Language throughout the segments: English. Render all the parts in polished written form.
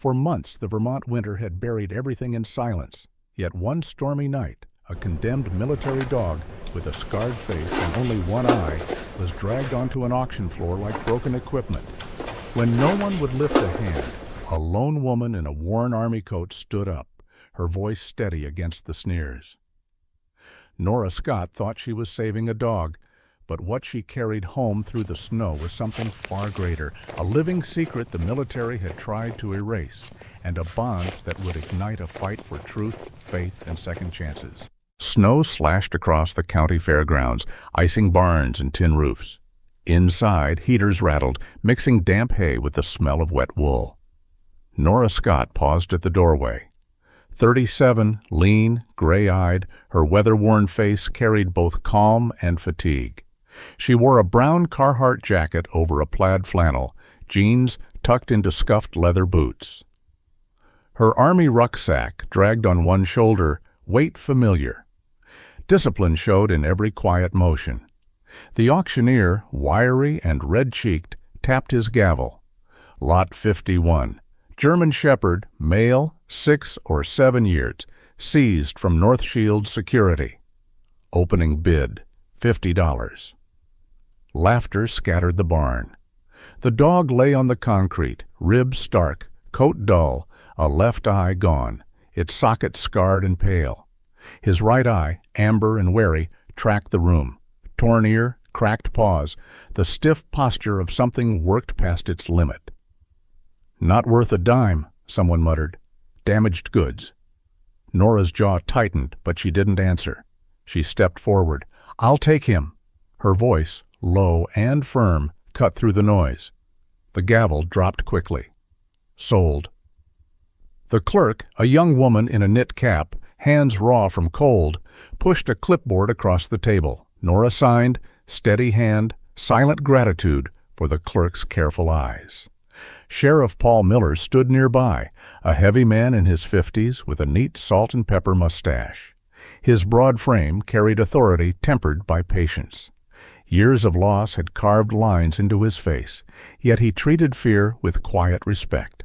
For months, the Vermont winter had buried everything in silence. Yet one stormy night, a condemned military dog with a scarred face and only one eye was dragged onto an auction floor like broken equipment. When no one would lift a hand, a lone woman in a worn army coat stood up, her voice steady against the sneers. Nora Scott thought she was saving a dog, but what she carried home through the snow was something far greater, a living secret the military had tried to erase, and a bond that would ignite a fight for truth, faith, and second chances. Snow slashed across the county fairgrounds, icing barns and tin roofs. Inside, heaters rattled, mixing damp hay with the smell of wet wool. Nora Scott paused at the doorway. 37, lean, gray-eyed, her weather-worn face carried both calm and fatigue. She wore a brown Carhartt jacket over a plaid flannel, jeans tucked into scuffed leather boots. Her army rucksack dragged on one shoulder, weight familiar. Discipline showed in every quiet motion. The auctioneer, wiry and red-cheeked, tapped his gavel. Lot 51. German Shepherd, male, 6 or 7 years, seized from North Shield Security. Opening bid, $50. Laughter scattered the barn. The dog lay on the concrete, ribs stark, coat dull, a left eye gone, its socket scarred and pale. His right eye, amber and wary, tracked the room. Torn ear, cracked paws, the stiff posture of something worked past its limit. "Not worth a dime," someone muttered. "Damaged goods." Nora's jaw tightened, but she didn't answer. She stepped forward. "I'll take him." Her voice, low and firm, cut through the noise. The gavel dropped quickly. Sold. The clerk, a young woman in a knit cap, hands raw from cold, pushed a clipboard across the table. Nora signed, steady hand, silent gratitude for the clerk's careful eyes. Sheriff Paul Miller stood nearby, a heavy man in his 50s with a neat salt and pepper mustache. His broad frame carried authority tempered by patience. Years of loss had carved lines into his face, yet he treated fear with quiet respect.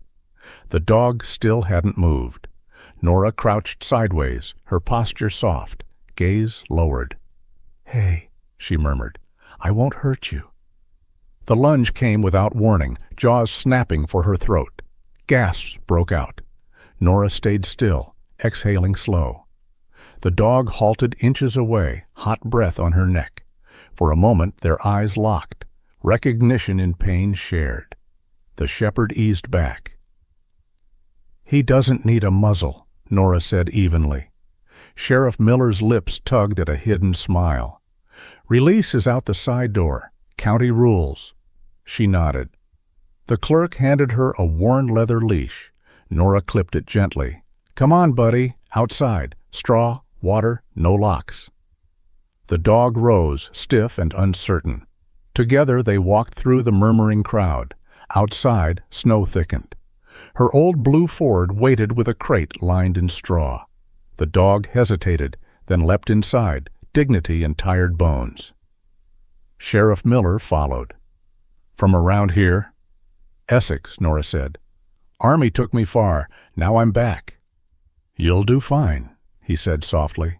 The dog still hadn't moved. Nora crouched sideways, her posture soft, gaze lowered. "Hey," she murmured, "I won't hurt you." The lunge came without warning, jaws snapping for her throat. Gasps broke out. Nora stayed still, exhaling slow. The dog halted inches away, hot breath on her neck. For a moment their eyes locked, recognition in pain shared. The shepherd eased back. "He doesn't need a muzzle," Nora said evenly. Sheriff Miller's lips tugged at a hidden smile. "Release is out the side door. County rules." She nodded. The clerk handed her a worn leather leash. Nora clipped it gently. "Come on, buddy. Outside. Straw, water, no locks." The dog rose, stiff and uncertain. Together they walked through the murmuring crowd. Outside, snow thickened. Her old blue Ford waited with a crate lined in straw. The dog hesitated, then leapt inside, dignity in tired bones. Sheriff Miller followed. "From around here?" "Essex," Nora said. "Army took me far. Now I'm back." "You'll do fine," he said softly.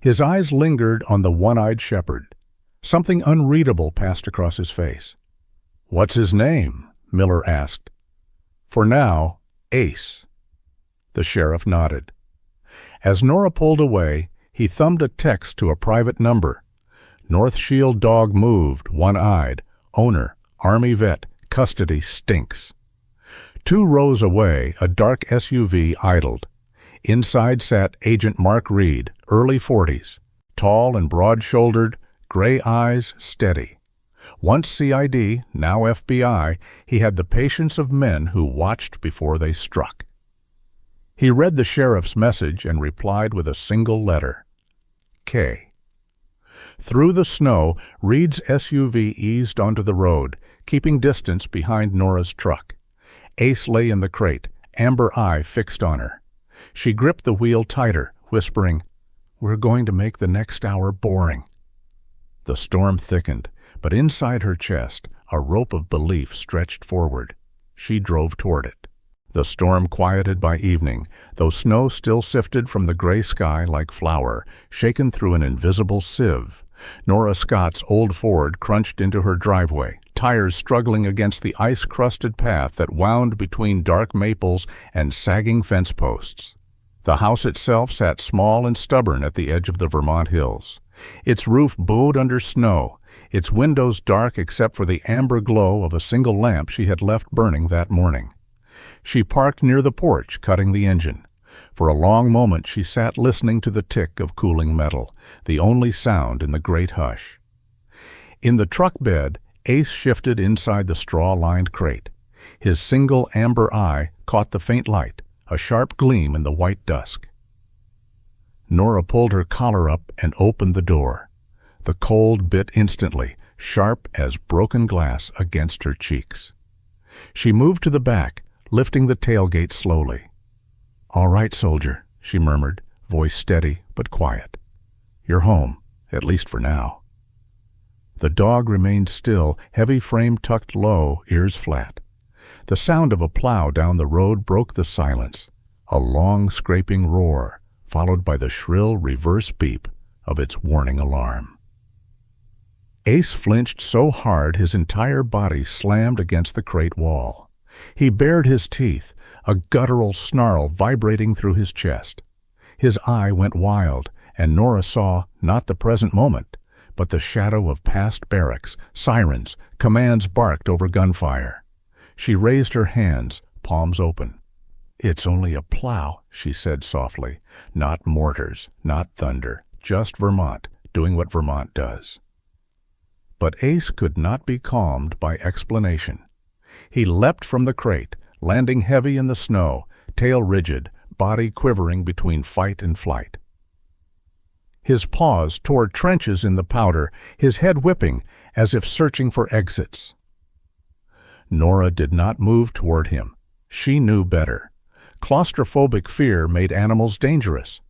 His eyes lingered on the one-eyed shepherd. Something unreadable passed across his face. "What's his name?" Miller asked. "For now, Ace." The sheriff nodded. As Nora pulled away, he thumbed a text to a private number. North Shield dog moved, one-eyed. Owner, Army vet, custody stinks. 2 rows away, a dark SUV idled. Inside sat Agent Mark Reed, early 40s, tall and broad-shouldered, gray eyes steady. Once CID, now FBI, he had the patience of men who watched before they struck. He read the sheriff's message and replied with a single letter. K. Through the snow, Reed's SUV eased onto the road, keeping distance behind Nora's truck. Ace lay in the crate, amber eye fixed on her. She gripped the wheel tighter, whispering, "We're going to make the next hour boring." The storm thickened, but inside her chest, a rope of belief stretched forward. She drove toward it. The storm quieted by evening, though snow still sifted from the gray sky like flour, shaken through an invisible sieve. Nora Scott's old Ford crunched into her driveway, tires struggling against the ice-crusted path that wound between dark maples and sagging fence posts. The house itself sat small and stubborn at the edge of the Vermont hills. Its roof bowed under snow, its windows dark except for the amber glow of a single lamp she had left burning that morning. She parked near the porch, cutting the engine. For a long moment she sat listening to the tick of cooling metal, the only sound in the great hush. In the truck bed, Ace shifted inside the straw-lined crate. His single amber eye caught the faint light, a sharp gleam in the white dusk. Nora pulled her collar up and opened the door. The cold bit instantly, sharp as broken glass against her cheeks. She moved to the back, lifting the tailgate slowly. "All right, soldier," she murmured, voice steady but quiet. "You're home, at least for now." The dog remained still, heavy frame tucked low, ears flat. The sound of a plow down the road broke the silence, a long scraping roar, followed by the shrill reverse beep of its warning alarm. Ace flinched so hard his entire body slammed against the crate wall. He bared his teeth, a guttural snarl vibrating through his chest. His eye went wild, and Nora saw not the present moment, but the shadow of past barracks, sirens, commands barked over gunfire. She raised her hands, palms open. "It's only a plow," she said softly. "Not mortars, not thunder, just Vermont, doing what Vermont does." But Ace could not be calmed by explanation. He leapt from the crate, landing heavy in the snow, tail rigid, body quivering between fight and flight. His paws tore trenches in the powder, his head whipping as if searching for exits. Nora did not move toward him. She knew better. Claustrophobic fear made animals dangerous.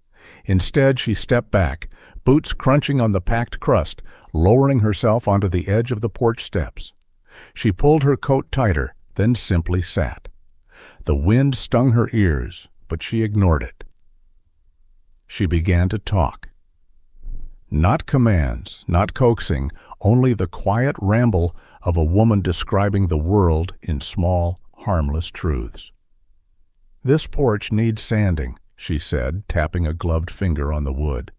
Instead, she stepped back, boots crunching on the packed crust, lowering herself onto the edge of the porch steps. She pulled her coat tighter, then simply sat. The wind stung her ears, but she ignored it. She began to talk. Not commands, not coaxing, only the quiet ramble of a woman describing the world in small, harmless truths. "This porch needs sanding," she said, tapping a gloved finger on the wood.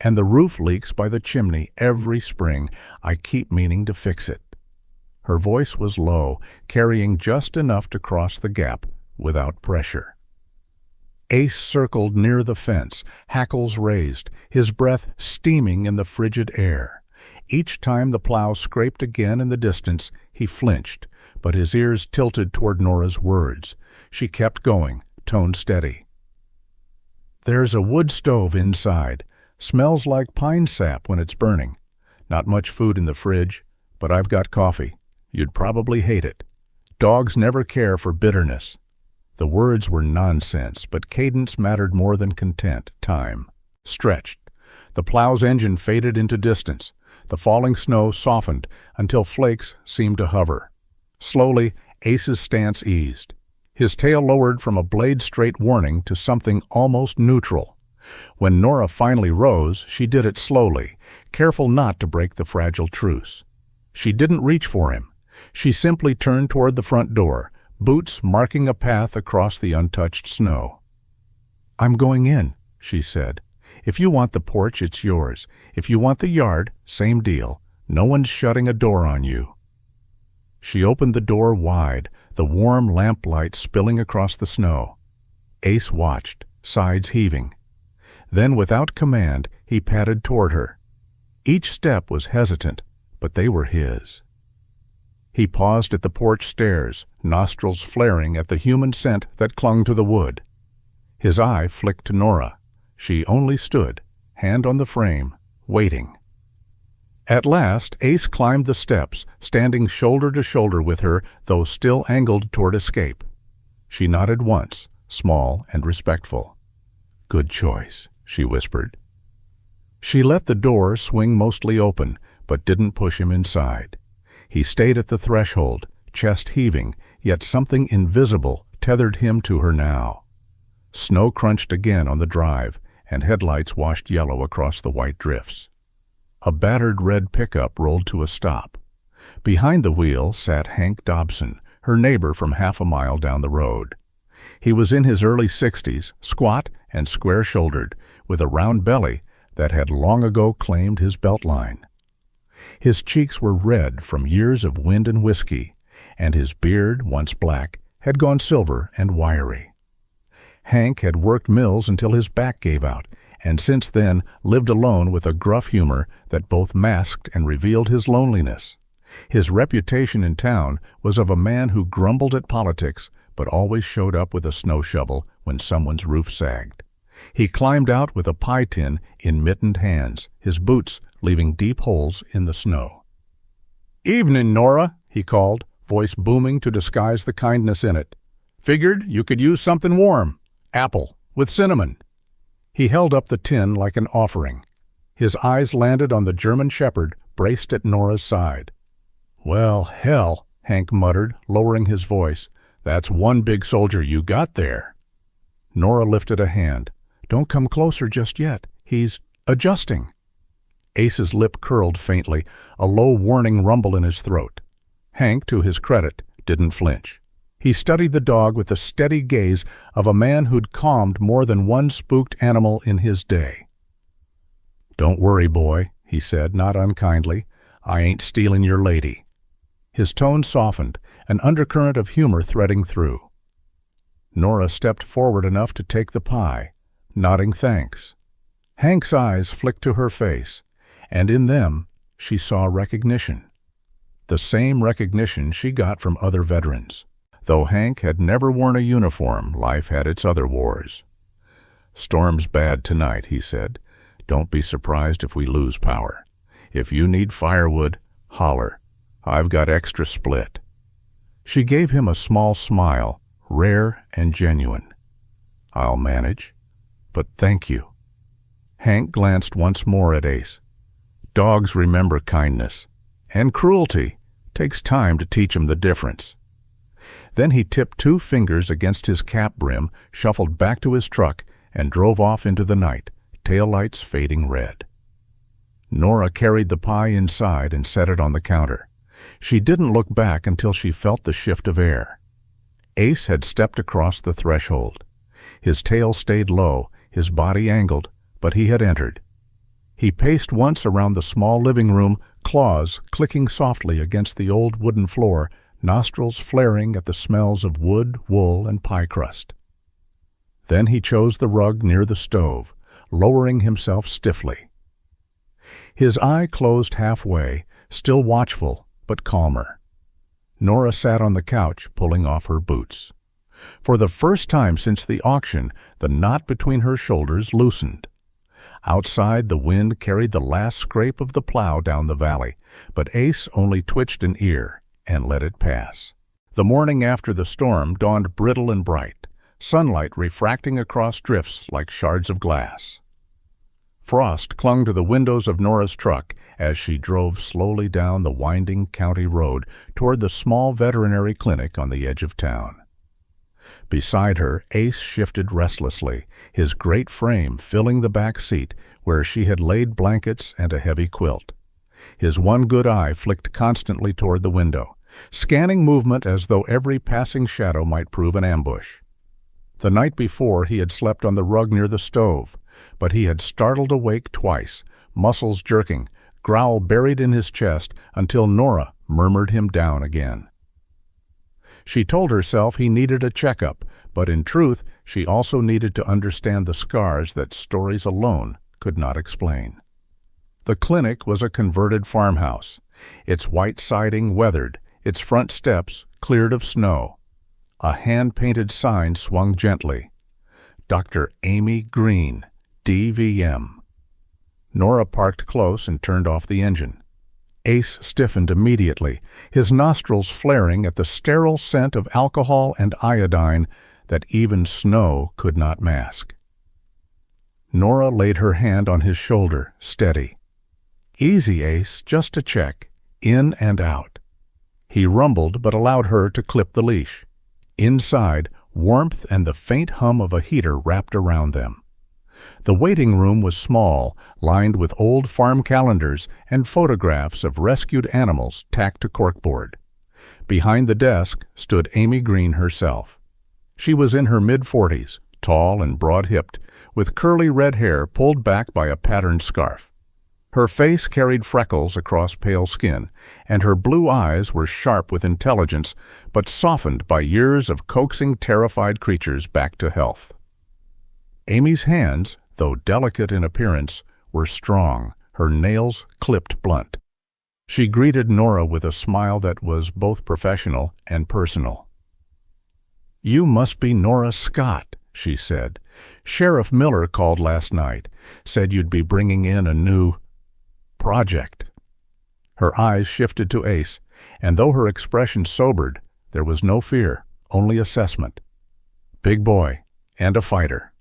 "And the roof leaks by the chimney every spring. I keep meaning to fix it." Her voice was low, carrying just enough to cross the gap without pressure. Ace circled near the fence, hackles raised, his breath steaming in the frigid air. Each time the plow scraped again in the distance, he flinched, but his ears tilted toward Nora's words. She kept going, tone steady. "There's a wood stove inside. Smells like pine sap when it's burning. Not much food in the fridge, but I've got coffee. You'd probably hate it. Dogs never care for bitterness." The words were nonsense, but cadence mattered more than content, time. Stretched. The plow's engine faded into distance. The falling snow softened until flakes seemed to hover. Slowly, Ace's stance eased. His tail lowered from a blade-straight warning to something almost neutral. When Nora finally rose, she did it slowly, careful not to break the fragile truce. She didn't reach for him. She simply turned toward the front door, boots marking a path across the untouched snow. "I'm going in," she said. "If you want the porch, it's yours. If you want the yard, same deal. No one's shutting a door on you." She opened the door wide, the warm lamplight spilling across the snow. Ace watched, sides heaving. Then, without command, he padded toward her. Each step was hesitant, but they were his. He paused at the porch stairs, nostrils flaring at the human scent that clung to the wood. His eye flicked to Nora. She only stood, hand on the frame, waiting. At last, Ace climbed the steps, standing shoulder to shoulder with her, though still angled toward escape. She nodded once, small and respectful. "Good choice," she whispered. She let the door swing mostly open, but didn't push him inside. He stayed at the threshold, chest heaving, yet something invisible tethered him to her now. Snow crunched again on the drive, and headlights washed yellow across the white drifts. A battered red pickup rolled to a stop. Behind the wheel sat Hank Dobson, her neighbor from half a mile down the road. He was in his early 60s, squat and square-shouldered, with a round belly that had long ago claimed his beltline. His cheeks were red from years of wind and whiskey, and his beard, once black, had gone silver and wiry. Hank had worked mills until his back gave out, and since then lived alone with a gruff humor that both masked and revealed his loneliness. His reputation in town was of a man who grumbled at politics but always showed up with a snow shovel when someone's roof sagged. He climbed out with a pie tin in mittened hands, his boots leaving deep holes in the snow. "Evening, Nora," he called, voice booming to disguise the kindness in it. "Figured you could use something warm. Apple, with cinnamon." He held up the tin like an offering. His eyes landed on the German shepherd braced at Nora's side. "Well, hell," Hank muttered, lowering his voice. "That's one big soldier you got there." Nora lifted a hand. "Don't come closer just yet. He's adjusting." Ace's lip curled faintly, a low warning rumble in his throat. Hank, to his credit, didn't flinch. He studied the dog with the steady gaze of a man who'd calmed more than one spooked animal in his day. "Don't worry, boy," he said, not unkindly. "I ain't stealing your lady." His tone softened, an undercurrent of humor threading through. Nora stepped forward enough to take the pie, nodding thanks. Hank's eyes flicked to her face, and in them she saw recognition. The same recognition she got from other veterans. Though Hank had never worn a uniform, life had its other wars. "Storm's bad tonight," he said. "Don't be surprised if we lose power. If you need firewood, holler. I've got extra split." She gave him a small smile, rare and genuine. "I'll manage, but thank you." Hank glanced once more at Ace. Dogs remember kindness, and cruelty takes time to teach 'em the difference. Then he tipped 2 fingers against his cap brim, shuffled back to his truck, and drove off into the night, taillights fading red. Nora carried the pie inside and set it on the counter. She didn't look back until she felt the shift of air. Ace had stepped across the threshold. His tail stayed low, his body angled, but he had entered. He paced once around the small living room, claws clicking softly against the old wooden floor, nostrils flaring at the smells of wood, wool, and pie crust. Then he chose the rug near the stove, lowering himself stiffly. His eye closed halfway, still watchful, but calmer. Nora sat on the couch, pulling off her boots. For the first time since the auction, the knot between her shoulders loosened. Outside, the wind carried the last scrape of the plow down the valley, but Ace only twitched an ear and let it pass. The morning after the storm dawned brittle and bright, sunlight refracting across drifts like shards of glass. Frost clung to the windows of Nora's truck as she drove slowly down the winding county road toward the small veterinary clinic on the edge of town. Beside her, Ace shifted restlessly, his great frame filling the back seat where she had laid blankets and a heavy quilt. His one good eye flicked constantly toward the window, scanning movement as though every passing shadow might prove an ambush. The night before he had slept on the rug near the stove, but he had startled awake twice, muscles jerking, growl buried in his chest until Nora murmured him down again. She told herself he needed a checkup, but in truth she also needed to understand the scars that stories alone could not explain. The clinic was a converted farmhouse, its white siding weathered, its front steps cleared of snow. A hand-painted sign swung gently. Dr. Amy Green, DVM. Nora parked close and turned off the engine. Ace stiffened immediately, his nostrils flaring at the sterile scent of alcohol and iodine that even snow could not mask. Nora laid her hand on his shoulder, steady. "Easy, Ace, just a check, in and out." He rumbled but allowed her to clip the leash. Inside, warmth and the faint hum of a heater wrapped around them. The waiting room was small, lined with old farm calendars and photographs of rescued animals tacked to corkboard. Behind the desk stood Amy Green herself. She was in her mid-40s, tall and broad-hipped, with curly red hair pulled back by a patterned scarf. Her face carried freckles across pale skin, and her blue eyes were sharp with intelligence, but softened by years of coaxing terrified creatures back to health. Amy's hands, though delicate in appearance, were strong, her nails clipped blunt. She greeted Nora with a smile that was both professional and personal. "You must be Nora Scott," she said. "Sheriff Miller called last night, said you'd be bringing in a new project." Her eyes shifted to Ace, and though her expression sobered, there was no fear, only assessment. "Big boy, and a fighter."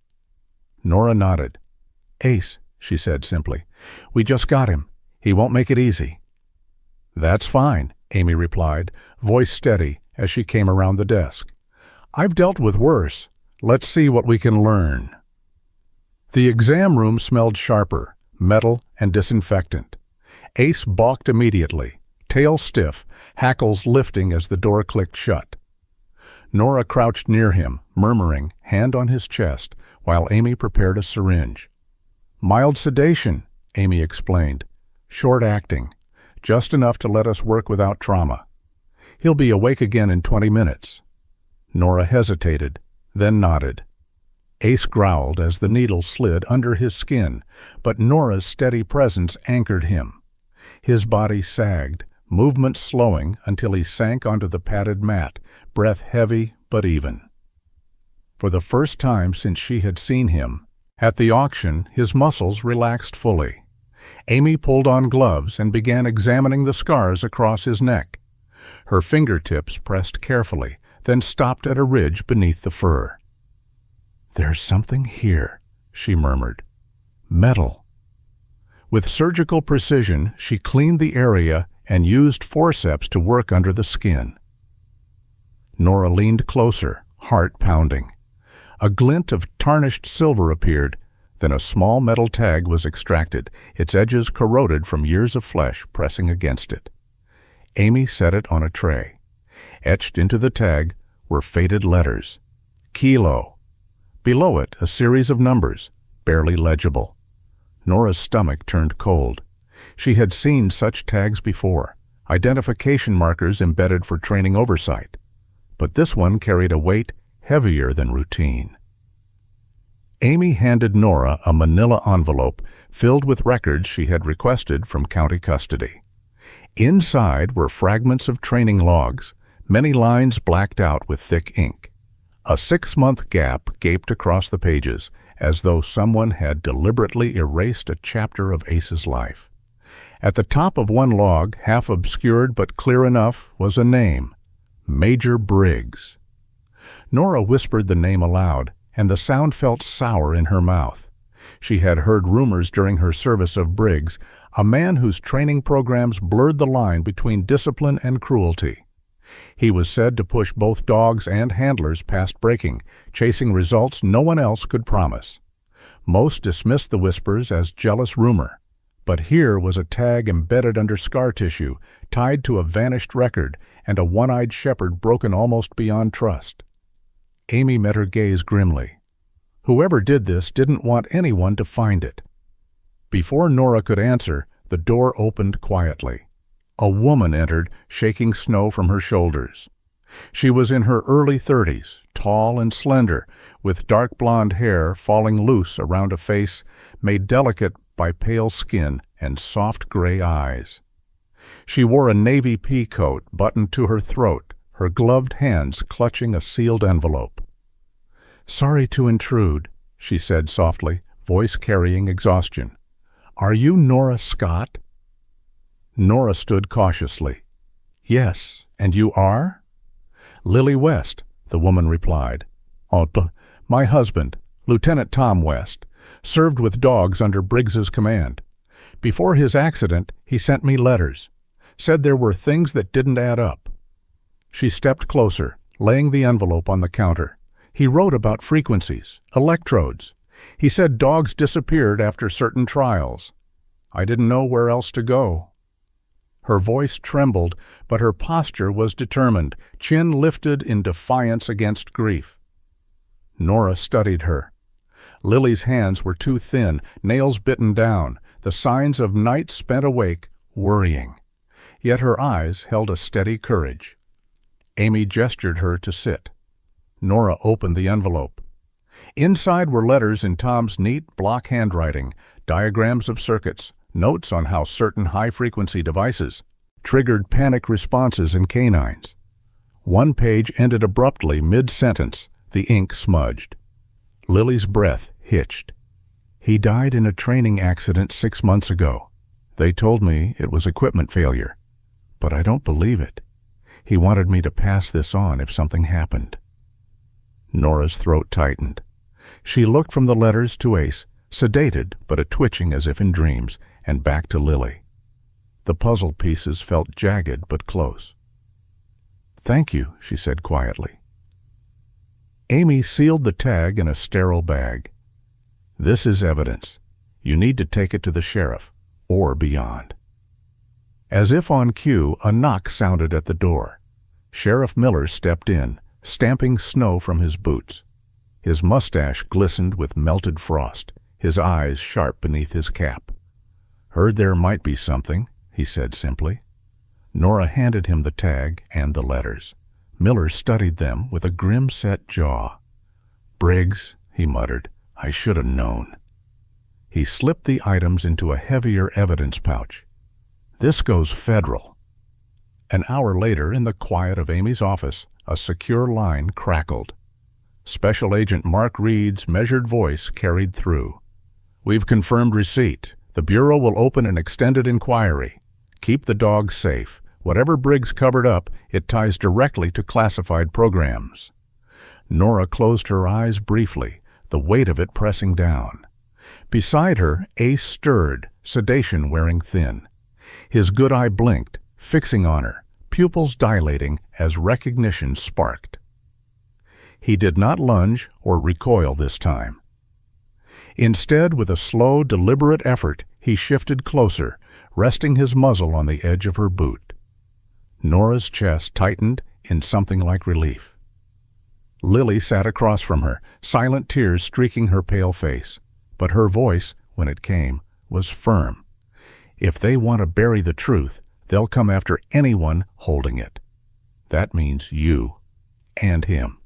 Nora nodded. "Ace," she said simply. "We just got him. He won't make it easy." "That's fine," Amy replied, voice steady as she came around the desk. "I've dealt with worse. Let's see what we can learn." The exam room smelled sharper, metal and disinfectant. Ace balked immediately, tail stiff, hackles lifting as the door clicked shut. Nora crouched near him, murmuring, hand on his chest, while Amy prepared a syringe. "Mild sedation," Amy explained. "Short-acting, just enough to let us work without trauma. He'll be awake again in 20 minutes. Nora hesitated, then nodded. Ace growled as the needle slid under his skin, but Nora's steady presence anchored him. His body sagged, movement slowing until he sank onto the padded mat, breath heavy but even. For the first time since she had seen him, at the auction his muscles relaxed fully. Amy pulled on gloves and began examining the scars across his neck. Her fingertips pressed carefully, then stopped at a ridge beneath the fur. "There's something here," she murmured. "Metal." With surgical precision, she cleaned the area and used forceps to work under the skin. Nora leaned closer, heart pounding. A glint of tarnished silver appeared, then a small metal tag was extracted, its edges corroded from years of flesh pressing against it. Amy set it on a tray. Etched into the tag were faded letters. Kilo. Below it, a series of numbers, barely legible. Nora's stomach turned cold. She had seen such tags before, identification markers embedded for training oversight. But this one carried a weight heavier than routine. Amy handed Nora a manila envelope filled with records she had requested from county custody. Inside were fragments of training logs, many lines blacked out with thick ink. A 6-month gap gaped across the pages, as though someone had deliberately erased a chapter of Ace's life. At the top of one log, half obscured but clear enough, was a name: Major Briggs. Nora whispered the name aloud, and the sound felt sour in her mouth. She had heard rumors during her service of Briggs, a man whose training programs blurred the line between discipline and cruelty. He was said to push both dogs and handlers past breaking, chasing results no one else could promise. Most dismissed the whispers as jealous rumor, but here was a tag embedded under scar tissue, tied to a vanished record, and a one-eyed shepherd broken almost beyond trust. Amy met her gaze grimly. Whoever did this didn't want anyone to find it. Before Nora could answer, the door opened quietly. A woman entered, shaking snow from her shoulders. She was in her early 30s, tall and slender, with dark blonde hair falling loose around a face made delicate by pale skin and soft gray eyes. She wore a navy pea coat buttoned to her throat, her gloved hands clutching a sealed envelope. "Sorry to intrude," she said softly, voice carrying exhaustion. "Are you Nora Scott?" Nora stood cautiously. "Yes, and you are?" "Lily West," the woman replied. "Oh, my husband, Lieutenant Tom West, served with dogs under Briggs's command. Before his accident, he sent me letters. Said there were things that didn't add up." She stepped closer, laying the envelope on the counter. He wrote about frequencies, electrodes. He said dogs disappeared after certain trials. I didn't know where else to go. Her voice trembled, but her posture was determined, chin lifted in defiance against grief. Nora studied her. Lily's hands were too thin, nails bitten down, the signs of nights spent awake, worrying. Yet her eyes held a steady courage. Amy gestured her to sit. Nora opened the envelope. Inside were letters in Tom's neat block handwriting, diagrams of circuits, notes on how certain high-frequency devices triggered panic responses in K-9s. One page ended abruptly mid-sentence, the ink smudged. Lily's breath hitched. He died in a training accident 6 months ago. They told me it was equipment failure, but I don't believe it. He wanted me to pass this on if something happened. Nora's throat tightened. She looked from the letters to Ace, sedated but a twitching as if in dreams, and back to Lily. The puzzle pieces felt jagged but close. "Thank you," she said quietly. Amy sealed the tag in a sterile bag. "This is evidence. You need to take it to the sheriff, or beyond." As if on cue, a knock sounded at the door. Sheriff Miller stepped in, stamping snow from his boots. His mustache glistened with melted frost, his eyes sharp beneath his cap. "Heard there might be something," he said simply. Nora handed him the tag and the letters. Miller studied them with a grim set jaw. "Briggs," he muttered, "I should have known." He slipped the items into a heavier evidence pouch. "This goes federal." An hour later, in the quiet of Amy's office, a secure line crackled. Special Agent Mark Reed's measured voice carried through. "We've confirmed receipt. The Bureau will open an extended inquiry. Keep the dog safe. Whatever Briggs covered up, it ties directly to classified programs." Nora closed her eyes briefly, the weight of it pressing down. Beside her, Ace stirred, sedation wearing thin. His good eye blinked, fixing on her, pupils dilating as recognition sparked. He did not lunge or recoil this time. Instead, with a slow, deliberate effort, he shifted closer, resting his muzzle on the edge of her boot. Nora's chest tightened in something like relief. Lily sat across from her, silent tears streaking her pale face, but her voice, when it came, was firm. "If they want to bury the truth, they'll come after anyone holding it. That means you and him."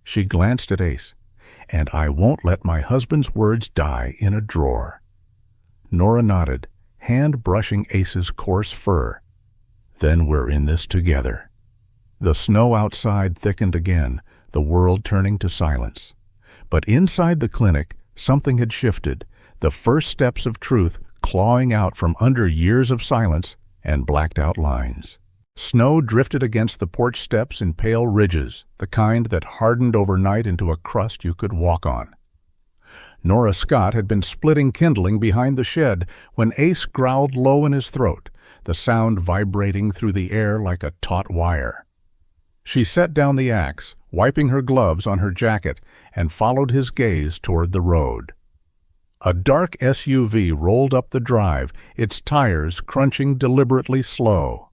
She glanced at Ace. "And I won't let my husband's words die in a drawer." Nora nodded, hand brushing Ace's coarse fur. "Then we're in this together." The snow outside thickened again, the world turning to silence. But inside the clinic, something had shifted, the first steps of truth clawing out from under years of silence and blacked-out lines. Snow drifted against the porch steps in pale ridges, the kind that hardened overnight into a crust you could walk on. Nora Scott had been splitting kindling behind the shed when Ace growled low in his throat, the sound vibrating through the air like a taut wire. She set down the axe, wiping her gloves on her jacket, and followed his gaze toward the road. A dark SUV rolled up the drive, its tires crunching deliberately slow.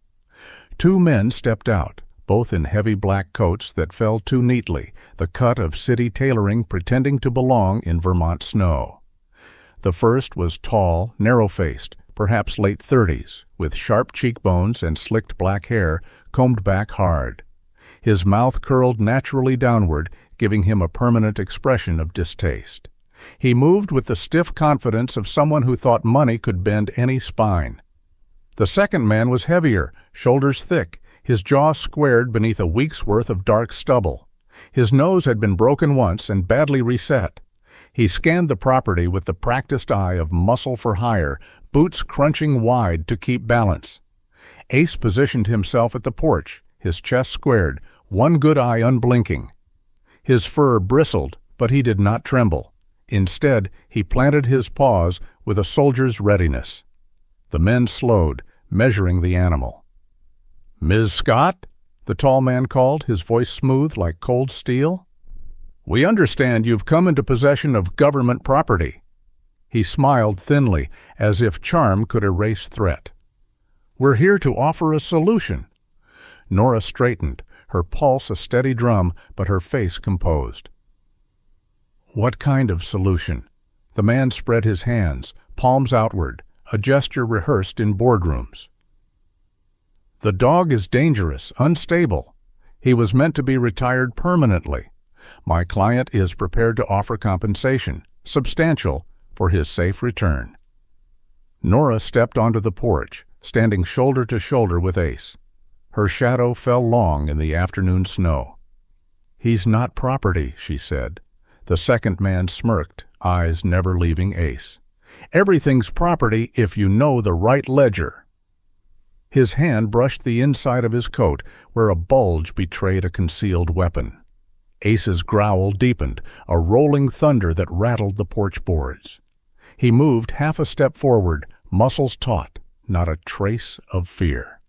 2 men stepped out, both in heavy black coats that fell too neatly, the cut of city tailoring pretending to belong in Vermont snow. The first was tall, narrow-faced, perhaps late 30s, with sharp cheekbones and slicked black hair combed back hard. His mouth curled naturally downward, giving him a permanent expression of distaste. He moved with the stiff confidence of someone who thought money could bend any spine. The second man was heavier, shoulders thick, his jaw squared beneath a week's worth of dark stubble. His nose had been broken once and badly reset. He scanned the property with the practiced eye of muscle for hire, boots crunching wide to keep balance. Ace positioned himself at the porch, his chest squared, one good eye unblinking. His fur bristled, but he did not tremble. Instead, he planted his paws with a soldier's readiness. The men slowed, measuring the animal. "Ms. Scott?" the tall man called, his voice smooth like cold steel. "We understand you've come into possession of government property." He smiled thinly, as if charm could erase threat. "We're here to offer a solution." Nora straightened, her pulse a steady drum, but her face composed. "What kind of solution?" The man spread his hands, palms outward, a gesture rehearsed in boardrooms. "The dog is dangerous, unstable. He was meant to be retired permanently. My client is prepared to offer compensation, substantial, for his safe return." Nora stepped onto the porch, standing shoulder to shoulder with Ace. Her shadow fell long in the afternoon snow. "He's not property," she said. The second man smirked, eyes never leaving Ace. "Everything's property if you know the right ledger." His hand brushed the inside of his coat, where a bulge betrayed a concealed weapon. Ace's growl deepened, a rolling thunder that rattled the porch boards. He moved half a step forward, muscles taut, not a trace of fear.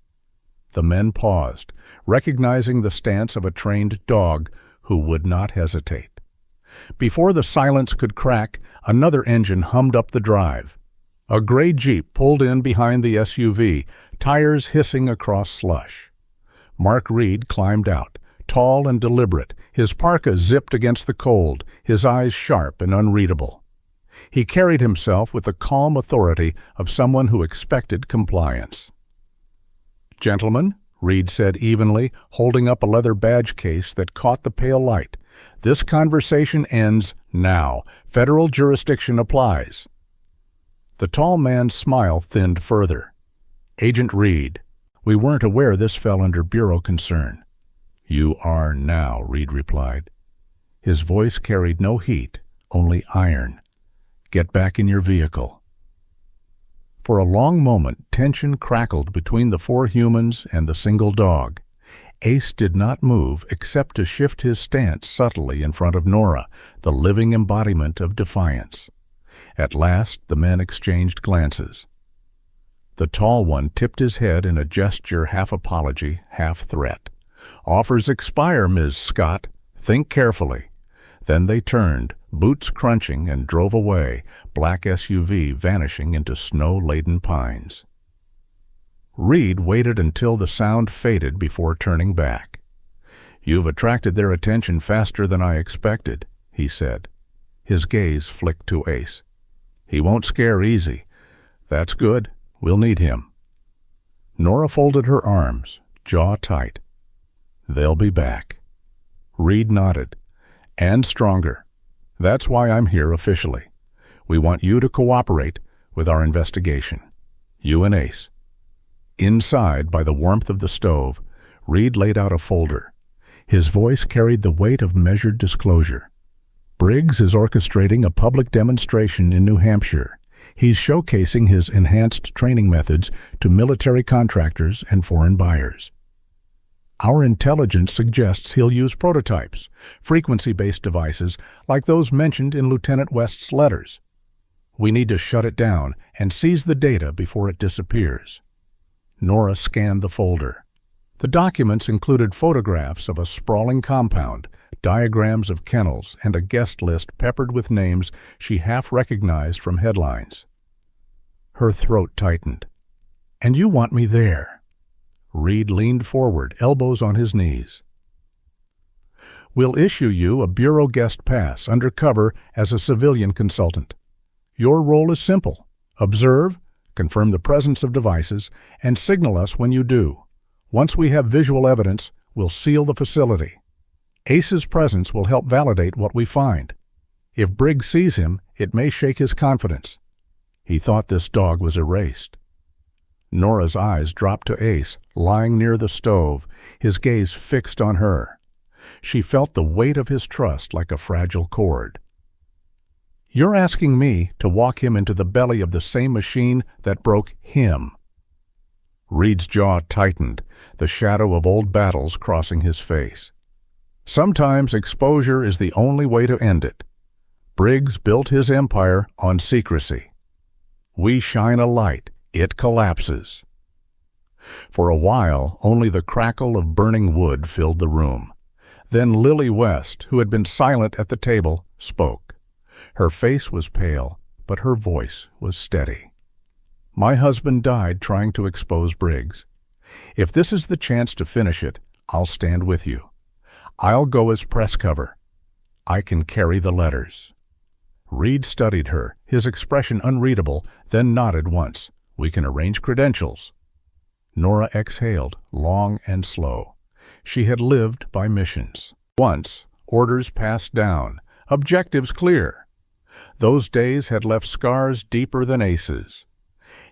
The men paused, recognizing the stance of a trained dog who would not hesitate. Before the silence could crack, another engine hummed up the drive. A gray Jeep pulled in behind the SUV, tires hissing across slush. Mark Reed climbed out, tall and deliberate, his parka zipped against the cold, his eyes sharp and unreadable. He carried himself with the calm authority of someone who expected compliance. "Gentlemen," Reed said evenly, holding up a leather badge case that caught the pale light, "this conversation ends now. Federal jurisdiction applies." The tall man's smile thinned further. "Agent Reed, we weren't aware this fell under Bureau concern." "You are now," Reed replied. His voice carried no heat, only iron. "Get back in your vehicle." For a long moment, tension crackled between the four humans and the single dog. Ace did not move except to shift his stance subtly in front of Nora, the living embodiment of defiance. At last, the men exchanged glances. The tall one tipped his head in a gesture half apology, half threat. "Offers expire, Ms. Scott. Think carefully." Then they turned, boots crunching, and drove away, black SUV vanishing into snow-laden pines. Reed waited until the sound faded before turning back. "You've attracted their attention faster than I expected," he said. His gaze flicked to Ace. "He won't scare easy. That's good. We'll need him." Nora folded her arms, jaw tight. "They'll be back." Reed nodded. "And stronger. That's why I'm here officially. We want you to cooperate with our investigation. You and Ace." Inside, by the warmth of the stove, Reed laid out a folder. His voice carried the weight of measured disclosure. "Briggs is orchestrating a public demonstration in New Hampshire. He's showcasing his enhanced training methods to military contractors and foreign buyers. Our intelligence suggests he'll use prototypes, frequency-based devices like those mentioned in Lieutenant West's letters. We need to shut it down and seize the data before it disappears." Nora scanned the folder. The documents included photographs of a sprawling compound, diagrams of kennels, and a guest list peppered with names she half recognized from headlines. Her throat tightened. "And you want me there?" Reed leaned forward, elbows on his knees. "We'll issue you a Bureau guest pass undercover as a civilian consultant. Your role is simple. Observe, confirm the presence of devices, and signal us when you do. Once we have visual evidence, we'll seal the facility. Ace's presence will help validate what we find. If Briggs sees him, it may shake his confidence. He thought this dog was erased." Nora's eyes dropped to Ace, lying near the stove, his gaze fixed on her. She felt the weight of his trust like a fragile cord. "You're asking me to walk him into the belly of the same machine that broke him." Reed's jaw tightened, the shadow of old battles crossing his face. "Sometimes exposure is the only way to end it. Briggs built his empire on secrecy. We shine a light, it collapses." For a while, only the crackle of burning wood filled the room. Then Lily West, who had been silent at the table, spoke. Her face was pale, but her voice was steady. "My husband died trying to expose Briggs. If this is the chance to finish it, I'll stand with you. I'll go as press cover. I can carry the letters." Reed studied her, his expression unreadable, then nodded once. "We can arrange credentials." Nora exhaled, long and slow. She had lived by missions. Once, orders passed down, objectives clear. Those days had left scars deeper than Ace's.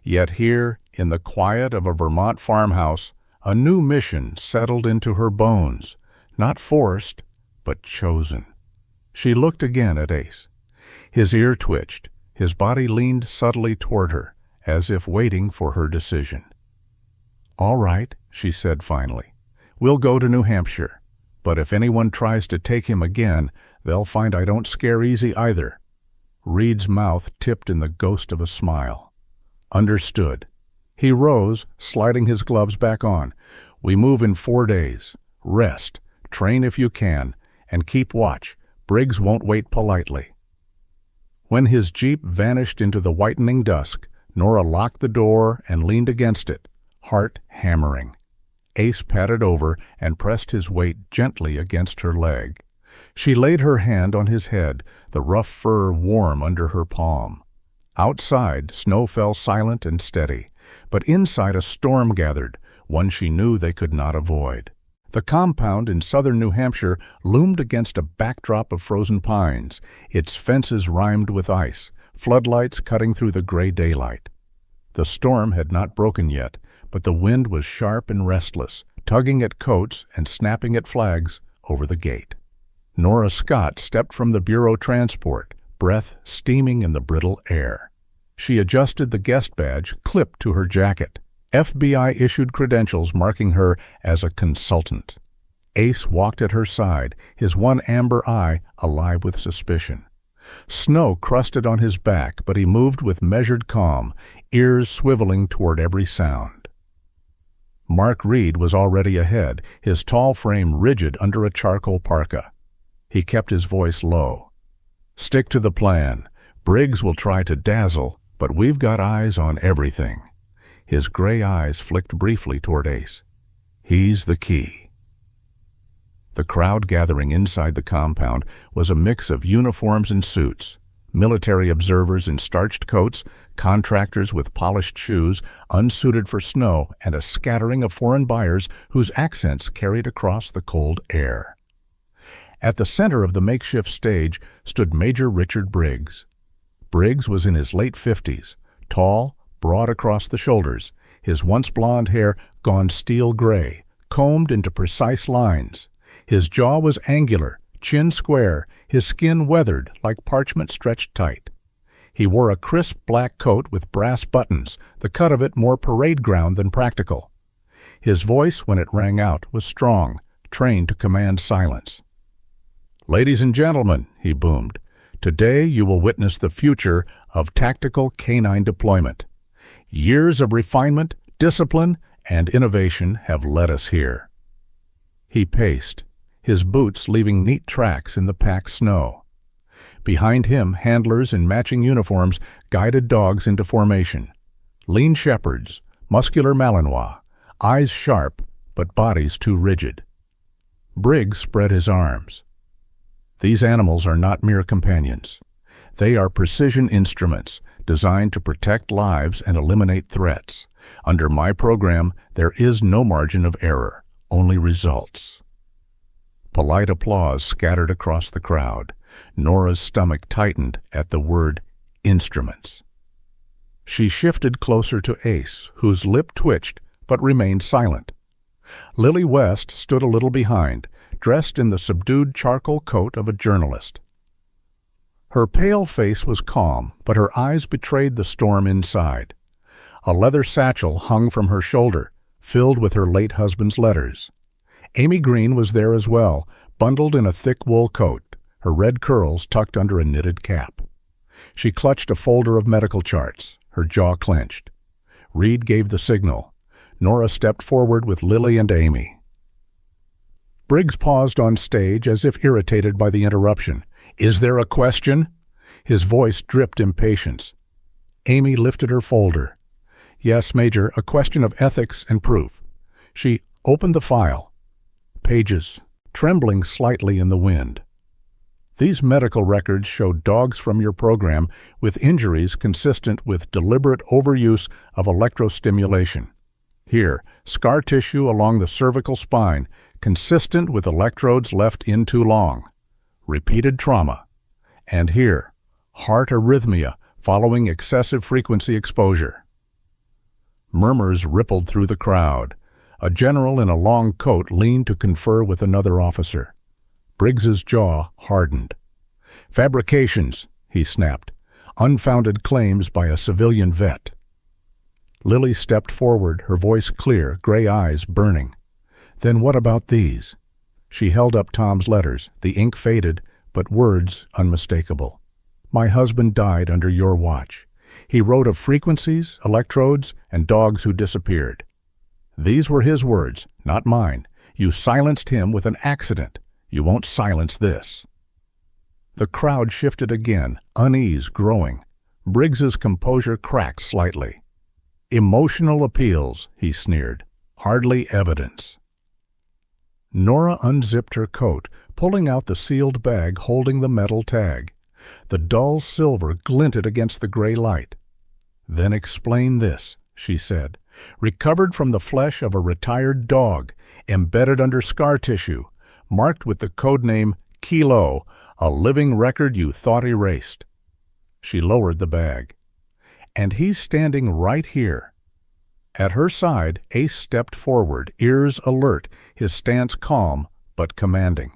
Yet here, in the quiet of a Vermont farmhouse, a new mission settled into her bones, not forced, but chosen. She looked again at Ace. His ear twitched, his body leaned subtly toward her, as if waiting for her decision. "All right," she said finally. "We'll go to New Hampshire. But if anyone tries to take him again, they'll find I don't scare easy either." Reed's mouth tipped in the ghost of a smile. "Understood." He rose, sliding his gloves back on. "We move in 4 days. Rest, train if you can, and keep watch. Briggs won't wait politely." When his jeep vanished into the whitening dusk, Nora locked the door and leaned against it, heart hammering. Ace padded over and pressed his weight gently against her leg. She laid her hand on his head, the rough fur warm under her palm. Outside, snow fell silent and steady, but inside a storm gathered, one she knew they could not avoid. The compound in southern New Hampshire loomed against a backdrop of frozen pines, its fences rimed with ice, floodlights cutting through the gray daylight. The storm had not broken yet, but the wind was sharp and restless, tugging at coats and snapping at flags over the gate. Nora Scott stepped from the bureau transport, breath steaming in the brittle air. She adjusted the guest badge clipped to her jacket, FBI-issued credentials marking her as a consultant. Ace walked at her side, his one amber eye alive with suspicion. Snow crusted on his back, but he moved with measured calm, ears swiveling toward every sound. Mark Reed was already ahead, his tall frame rigid under a charcoal parka. He kept his voice low. "Stick to the plan. Briggs will try to dazzle, but we've got eyes on everything." His gray eyes flicked briefly toward Ace. "He's the key." The crowd gathering inside the compound was a mix of uniforms and suits, military observers in starched coats, contractors with polished shoes, unsuited for snow, and a scattering of foreign buyers whose accents carried across the cold air. At the center of the makeshift stage stood Major Richard Briggs. Briggs was in his late 50s, tall, broad across the shoulders, his once blonde hair gone steel gray, combed into precise lines. His jaw was angular, chin square, his skin weathered like parchment stretched tight. He wore a crisp black coat with brass buttons, the cut of it more parade ground than practical. His voice, when it rang out, was strong, trained to command silence. "Ladies and gentlemen," he boomed, "today you will witness the future of tactical K-9 deployment. Years of refinement, discipline, and innovation have led us here." He paced, his boots leaving neat tracks in the packed snow. Behind him, handlers in matching uniforms guided dogs into formation. Lean shepherds, muscular Malinois, eyes sharp, but bodies too rigid. Briggs spread his arms. "These animals are not mere companions. They are precision instruments, designed to protect lives and eliminate threats. Under my program, there is no margin of error, only results." Polite applause scattered across the crowd. Nora's stomach tightened at the word instruments. She shifted closer to Ace, whose lip twitched but remained silent. Lily West stood a little behind, dressed in the subdued charcoal coat of a journalist. Her pale face was calm, but her eyes betrayed the storm inside. A leather satchel hung from her shoulder, filled with her late husband's letters. Amy Green was there as well, bundled in a thick wool coat, her red curls tucked under a knitted cap. She clutched a folder of medical charts, her jaw clenched. Reed gave the signal. Nora stepped forward with Lily and Amy. Briggs paused on stage as if irritated by the interruption. "Is there a question?" His voice dripped impatience. Amy lifted her folder. "Yes, Major, a question of ethics and proof." She opened the file. Pages, trembling slightly in the wind. "These medical records show dogs from your program with injuries consistent with deliberate overuse of electrostimulation. Here, scar tissue along the cervical spine, consistent with electrodes left in too long. Repeated trauma. And here, heart arrhythmia following excessive frequency exposure." Murmurs rippled through the crowd. A general in a long coat leaned to confer with another officer. Briggs's jaw hardened. "Fabrications," he snapped. "Unfounded claims by a civilian vet." Lily stepped forward, her voice clear, gray eyes burning. "Then what about these?" She held up Tom's letters, the ink faded, but words unmistakable. "My husband died under your watch. He wrote of frequencies, electrodes, and dogs who disappeared. These were his words, not mine. You silenced him with an accident. You won't silence this." The crowd shifted again, unease growing. Briggs's composure cracked slightly. "Emotional appeals," he sneered. "Hardly evidence." Nora unzipped her coat, pulling out the sealed bag holding the metal tag. The dull silver glinted against the gray light. "Then explain this," she said. "Recovered from the flesh of a retired dog, embedded under scar tissue, marked with the codename Kilo, a living record you thought erased." She lowered the bag. "And he's standing right here." At her side, Ace stepped forward, ears alert, his stance calm but commanding.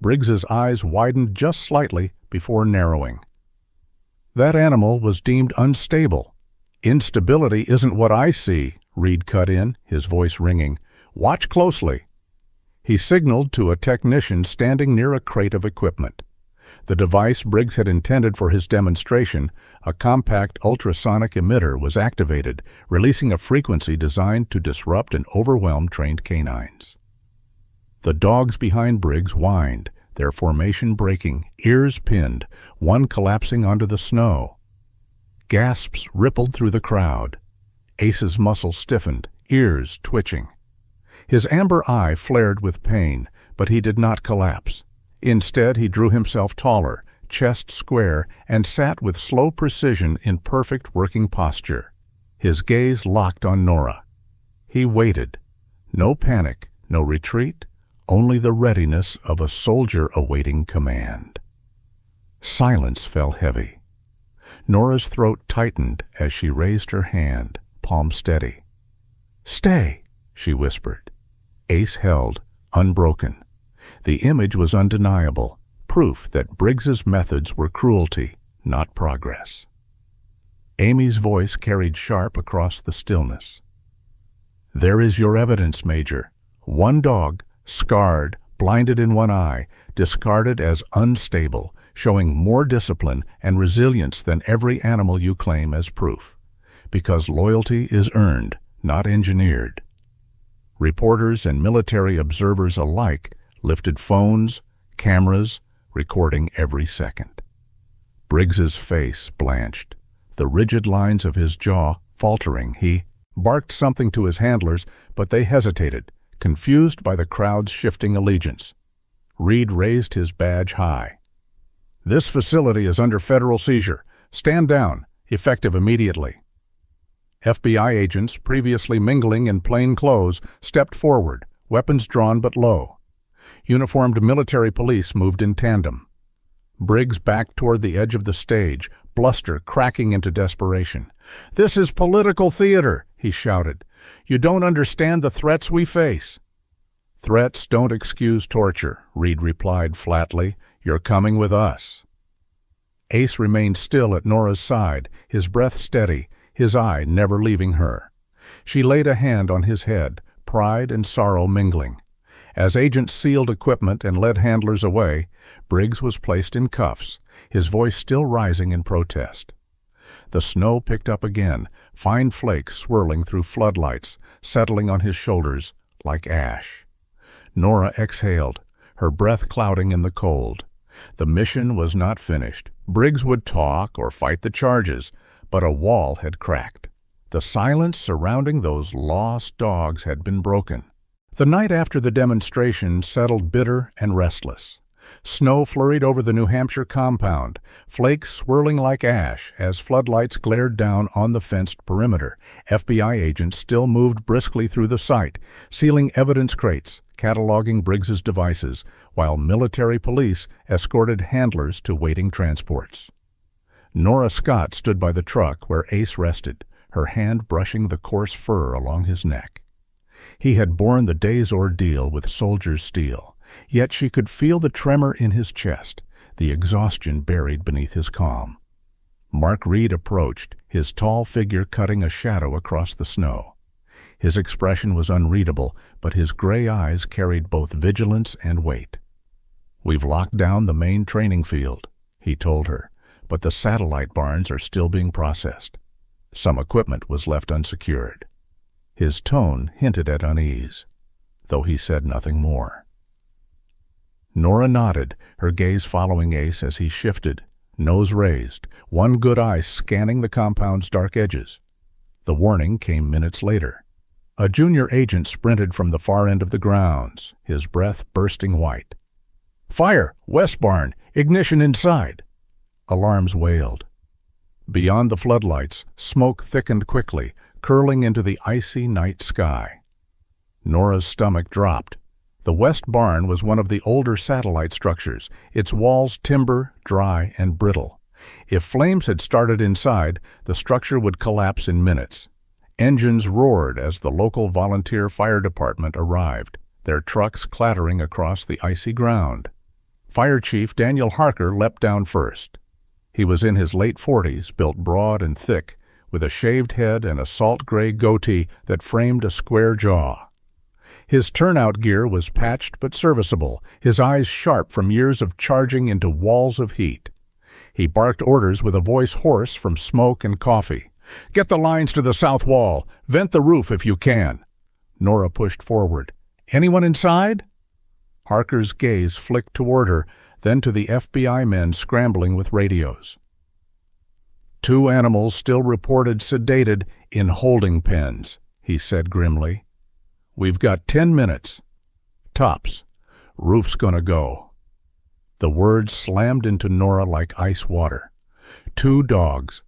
Briggs's eyes widened just slightly before narrowing. "That animal was deemed unstable." "Instability isn't what I see," Reed cut in, his voice ringing. "Watch closely." He signaled to a technician standing near a crate of equipment. The device Briggs had intended for his demonstration, a compact ultrasonic emitter, was activated, releasing a frequency designed to disrupt and overwhelm trained canines. The dogs behind Briggs whined, their formation breaking, ears pinned, one collapsing onto the snow. Gasps rippled through the crowd. Ace's muscles stiffened, ears twitching. His amber eye flared with pain, but he did not collapse. Instead, he drew himself taller, chest square, and sat with slow precision in perfect working posture. His gaze locked on Nora. He waited. No panic, no retreat, only the readiness of a soldier awaiting command. Silence fell heavy. Nora's throat tightened as she raised her hand, palm steady. "Stay," she whispered. Ace held, unbroken. The image was undeniable, proof that Briggs's methods were cruelty, not progress. Amy's voice carried sharp across the stillness. "There is your evidence, Major. One dog, scarred, blinded in one eye, discarded as unstable, showing more discipline and resilience than every animal you claim as proof. Because loyalty is earned, not engineered." Reporters and military observers alike lifted phones, cameras, recording every second. Briggs's face blanched, the rigid lines of his jaw faltering. He barked something to his handlers, but they hesitated, confused by the crowd's shifting allegiance. Reed raised his badge high. "This facility is under federal seizure. Stand down, effective immediately." FBI agents, previously mingling in plain clothes, stepped forward, weapons drawn but low. Uniformed military police moved in tandem. Briggs backed toward the edge of the stage, bluster cracking into desperation. "This is political theater," he shouted. "You don't understand the threats we face." "Threats don't excuse torture," Reed replied flatly. "You're coming with us." Ace remained still at Nora's side, his breath steady, his eye never leaving her. She laid a hand on his head, pride and sorrow mingling. As agents sealed equipment and led handlers away, Briggs was placed in cuffs, his voice still rising in protest. The snow picked up again, fine flakes swirling through floodlights, settling on his shoulders like ash. Nora exhaled, her breath clouding in the cold. The mission was not finished. Briggs would talk or fight the charges, but a wall had cracked. The silence surrounding those lost dogs had been broken. The night after the demonstration settled bitter and restless. Snow flurried over the New Hampshire compound, flakes swirling like ash as floodlights glared down on the fenced perimeter. FBI agents still moved briskly through the site, sealing evidence crates, cataloging Briggs's devices, while military police escorted handlers to waiting transports. Nora Scott stood by the truck where Ace rested, her hand brushing the coarse fur along his neck. He had borne the day's ordeal with soldier's steel, yet she could feel the tremor in his chest, the exhaustion buried beneath his calm. Mark Reed approached, his tall figure cutting a shadow across the snow. His expression was unreadable, but his gray eyes carried both vigilance and weight. "We've locked down the main training field," he told her, "but the satellite barns are still being processed. Some equipment was left unsecured." His tone hinted at unease, though he said nothing more. Nora nodded, her gaze following Ace as he shifted, nose raised, one good eye scanning the compound's dark edges. The warning came minutes later. A junior agent sprinted from the far end of the grounds, his breath bursting white. "Fire! West barn! Ignition inside!" Alarms wailed. Beyond the floodlights, smoke thickened quickly, curling into the icy night sky. Nora's stomach dropped. The west barn was one of the older satellite structures, its walls timber, dry, and brittle. If flames had started inside, the structure would collapse in minutes. Engines roared as the local volunteer fire department arrived, their trucks clattering across the icy ground. Fire Chief Daniel Harker leapt down first. He was in his late 40s, built broad and thick, with a shaved head and a salt-gray goatee that framed a square jaw. His turnout gear was patched but serviceable, his eyes sharp from years of charging into walls of heat. He barked orders with a voice hoarse from smoke and coffee. "Get the lines to the south wall. Vent the roof if you can." Nora pushed forward. "Anyone inside?" Harker's gaze flicked toward her, then to the FBI men scrambling with radios. "2 animals still reported sedated in holding pens," he said grimly. "We've got 10 minutes. Tops. Roof's gonna go." The words slammed into Nora like ice water. 2 dogs,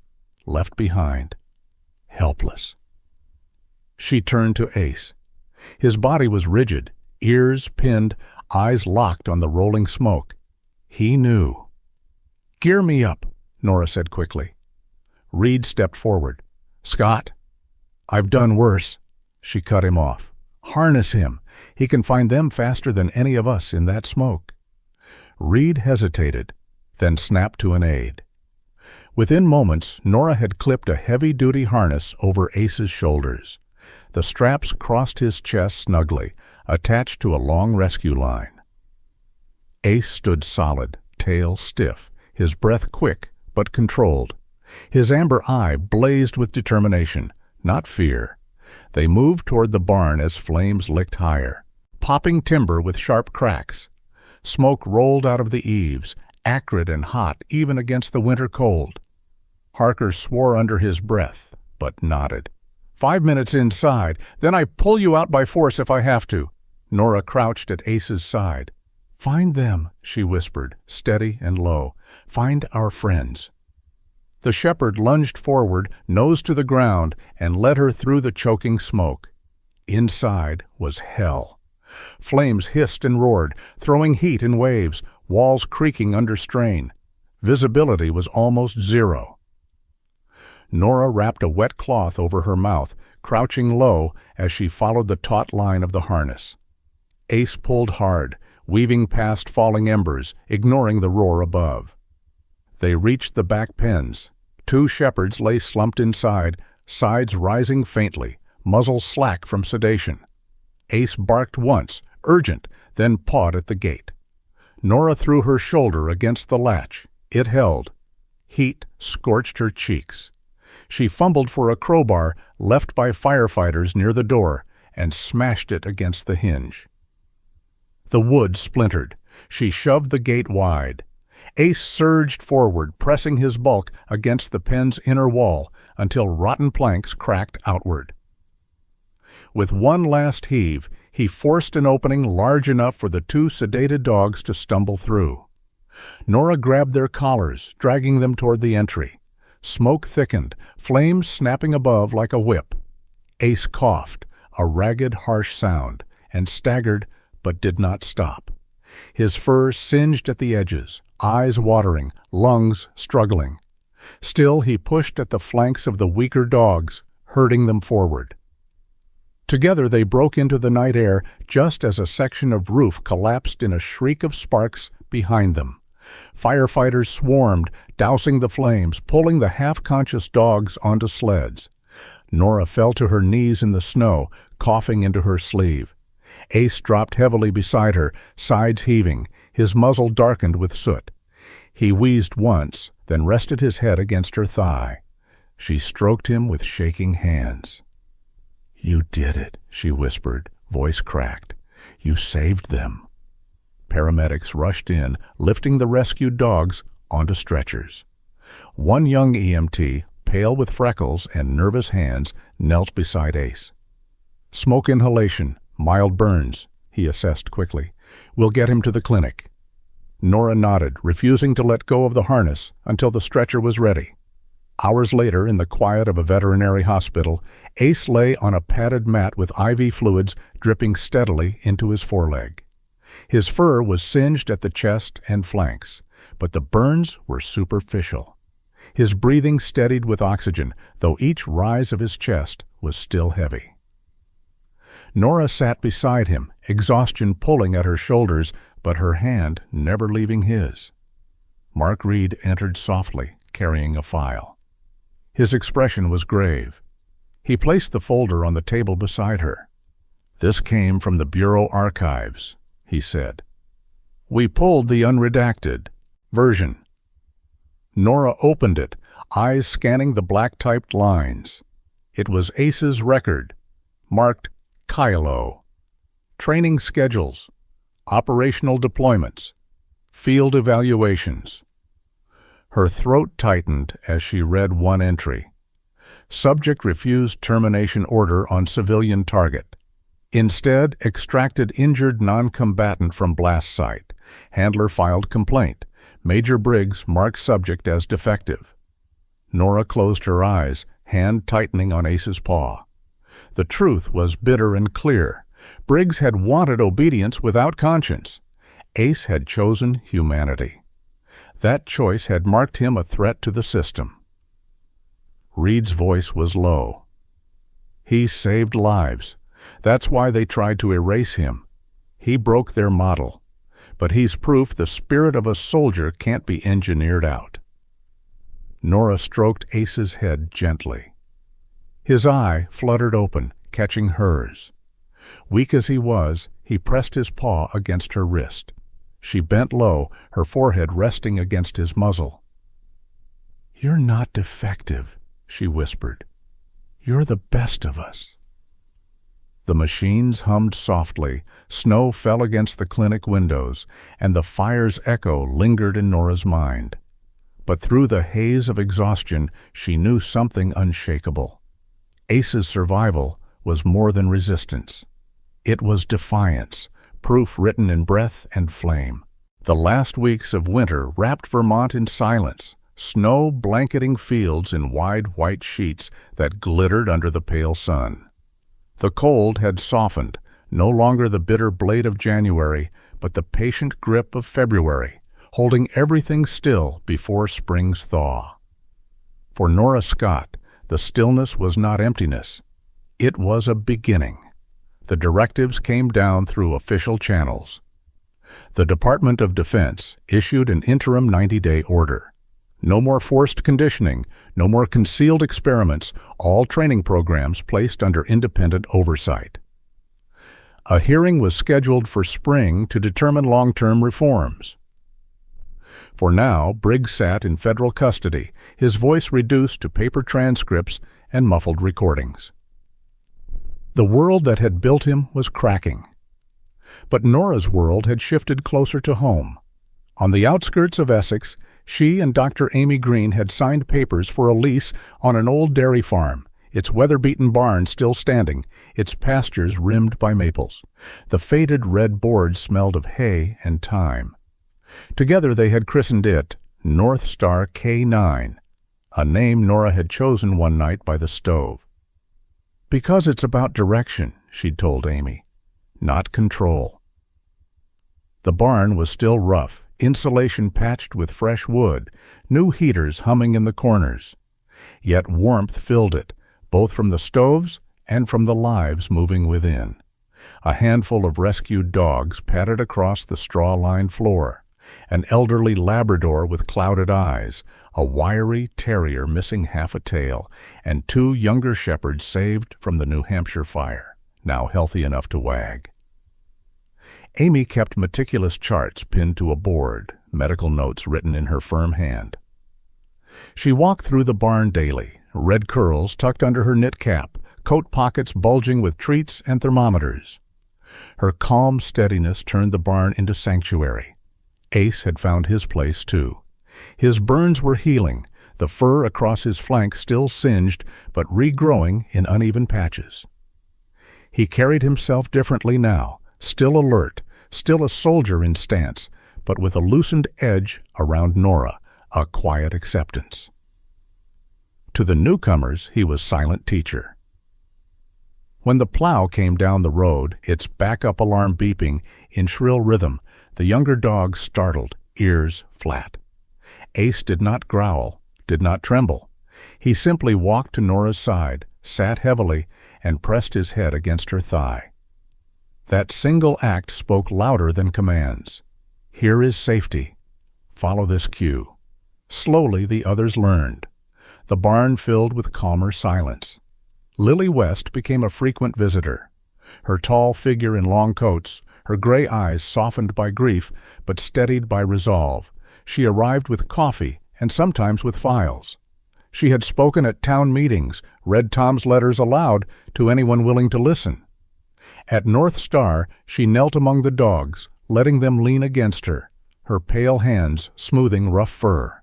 left behind, helpless. She turned to Ace. His body was rigid, ears pinned, eyes locked on the rolling smoke. He knew. "Gear me up," Nora said quickly. Reed stepped forward. "Scott, I've done worse." She cut him off. "Harness him. He can find them faster than any of us in that smoke." Reed hesitated, then snapped to an aide. Within moments, Nora had clipped a heavy-duty harness over Ace's shoulders. The straps crossed his chest snugly, attached to a long rescue line. Ace stood solid, tail stiff, his breath quick but controlled. His amber eye blazed with determination, not fear. They moved toward the barn as flames licked higher, popping timber with sharp cracks. Smoke rolled out of the eaves, acrid and hot even against the winter cold. Harker swore under his breath, but nodded. 5 minutes inside, then I pull you out by force if I have to." Nora crouched at Ace's side. "Find them," she whispered, steady and low. "Find our friends." The shepherd lunged forward, nose to the ground, and led her through the choking smoke. Inside was hell. Flames hissed and roared, throwing heat in waves, walls creaking under strain. Visibility was almost zero. Nora wrapped a wet cloth over her mouth, crouching low as she followed the taut line of the harness. Ace pulled hard, weaving past falling embers, ignoring the roar above. They reached the back pens. 2 shepherds lay slumped inside, sides rising faintly, muzzles slack from sedation. Ace barked once, urgent, then pawed at the gate. Nora threw her shoulder against the latch. It held. Heat scorched her cheeks. She fumbled for a crowbar left by firefighters near the door and smashed it against the hinge. The wood splintered. She shoved the gate wide. Ace surged forward, pressing his bulk against the pen's inner wall until rotten planks cracked outward. With one last heave, he forced an opening large enough for the two sedated dogs to stumble through. Nora grabbed their collars, dragging them toward the entry. Smoke thickened, flames snapping above like a whip. Ace coughed, a ragged, harsh sound, and staggered but did not stop. His fur singed at the edges, eyes watering, lungs struggling. Still he pushed at the flanks of the weaker dogs, herding them forward. Together they broke into the night air just as a section of roof collapsed in a shriek of sparks behind them. Firefighters swarmed, dousing the flames, pulling the half-conscious dogs onto sleds. Nora fell to her knees in the snow, coughing into her sleeve. Ace dropped heavily beside her, sides heaving, his muzzle darkened with soot. He wheezed once, then rested his head against her thigh. She stroked him with shaking hands. "You did it," she whispered, voice cracked. "You saved them." Paramedics rushed in, lifting the rescued dogs onto stretchers. One young EMT, pale with freckles and nervous hands, knelt beside Ace. "Smoke inhalation, mild burns," he assessed quickly. "We'll get him to the clinic." Nora nodded, refusing to let go of the harness until the stretcher was ready. Hours later, in the quiet of a veterinary hospital, Ace lay on a padded mat with IV fluids dripping steadily into his foreleg. His fur was singed at the chest and flanks, but the burns were superficial. His breathing steadied with oxygen, though each rise of his chest was still heavy. Nora sat beside him, exhaustion pulling at her shoulders, but her hand never leaving his. Mark Reed entered softly, carrying a file. His expression was grave. He placed the folder on the table beside her. "This came from the Bureau archives," he said. "We pulled the unredacted version." Nora opened it, eyes scanning the black-typed lines. It was Ace's record, marked Kylo. Training schedules, operational deployments, field evaluations. Her throat tightened as she read one entry. Subject refused termination order on civilian target. Instead, extracted injured non-combatant from blast site. Handler filed complaint. Major Briggs marked subject as defective. Nora closed her eyes, hand tightening on Ace's paw. The truth was bitter and clear. Briggs had wanted obedience without conscience. Ace had chosen humanity. That choice had marked him a threat to the system. Reed's voice was low. "He saved lives. That's why they tried to erase him. He broke their model. But he's proof the spirit of a soldier can't be engineered out." Nora stroked Ace's head gently. His eye fluttered open, catching hers. Weak as he was, he pressed his paw against her wrist. She bent low, her forehead resting against his muzzle. "You're not defective," she whispered. "You're the best of us." The machines hummed softly, snow fell against the clinic windows, and the fire's echo lingered in Nora's mind. But through the haze of exhaustion, she knew something unshakable. Ace's survival was more than resistance. It was defiance, proof written in breath and flame. The last weeks of winter wrapped Vermont in silence, snow blanketing fields in wide white sheets that glittered under the pale sun. The cold had softened, no longer the bitter blade of January, but the patient grip of February, holding everything still before spring's thaw. For Nora Scott, the stillness was not emptiness. It was a beginning. The directives came down through official channels. The Department of Defense issued an interim 90-day order. No more forced conditioning, no more concealed experiments, all training programs placed under independent oversight. A hearing was scheduled for spring to determine long-term reforms. For now, Briggs sat in federal custody, his voice reduced to paper transcripts and muffled recordings. The world that had built him was cracking. But Nora's world had shifted closer to home. On the outskirts of Essex, she and Dr. Amy Green had signed papers for a lease on an old dairy farm, its weather-beaten barn still standing, its pastures rimmed by maples. The faded red boards smelled of hay and thyme. Together they had christened it North Star K-9, a name Nora had chosen one night by the stove. "Because it's about direction," she'd told Amy, "not control." The barn was still rough, insulation patched with fresh wood, new heaters humming in the corners. Yet warmth filled it, both from the stoves and from the lives moving within. A handful of rescued dogs padded across the straw-lined floor, an elderly Labrador with clouded eyes, a wiry terrier missing half a tail, and 2 younger shepherds saved from the New Hampshire fire, now healthy enough to wag. Amy kept meticulous charts pinned to a board, medical notes written in her firm hand. She walked through the barn daily, red curls tucked under her knit cap, coat pockets bulging with treats and thermometers. Her calm steadiness turned the barn into sanctuary. Ace had found his place, too. His burns were healing, the fur across his flank still singed but regrowing in uneven patches. He carried himself differently now, still alert, still a soldier in stance, but with a loosened edge around Nora, a quiet acceptance. To the newcomers, he was silent teacher. When the plow came down the road, its backup alarm beeping in shrill rhythm, the younger dog startled, ears flat. Ace did not growl, did not tremble. He simply walked to Nora's side, sat heavily, and pressed his head against her thigh. That single act spoke louder than commands. Here is safety. Follow this cue. Slowly the others learned. The barn filled with calmer silence. Lily West became a frequent visitor. Her tall figure in long coats, her gray eyes softened by grief but steadied by resolve. She arrived with coffee and sometimes with files. She had spoken at town meetings, read Tom's letters aloud to anyone willing to listen. At North Star, she knelt among the dogs, letting them lean against her, her pale hands smoothing rough fur.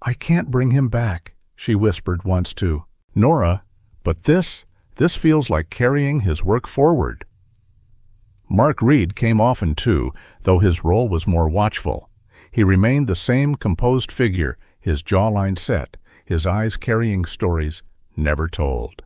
"I can't bring him back," she whispered once to Nora, "but this feels like carrying his work forward." Mark Reed came often too, though his role was more watchful. He remained the same composed figure, his jawline set, his eyes carrying stories never told.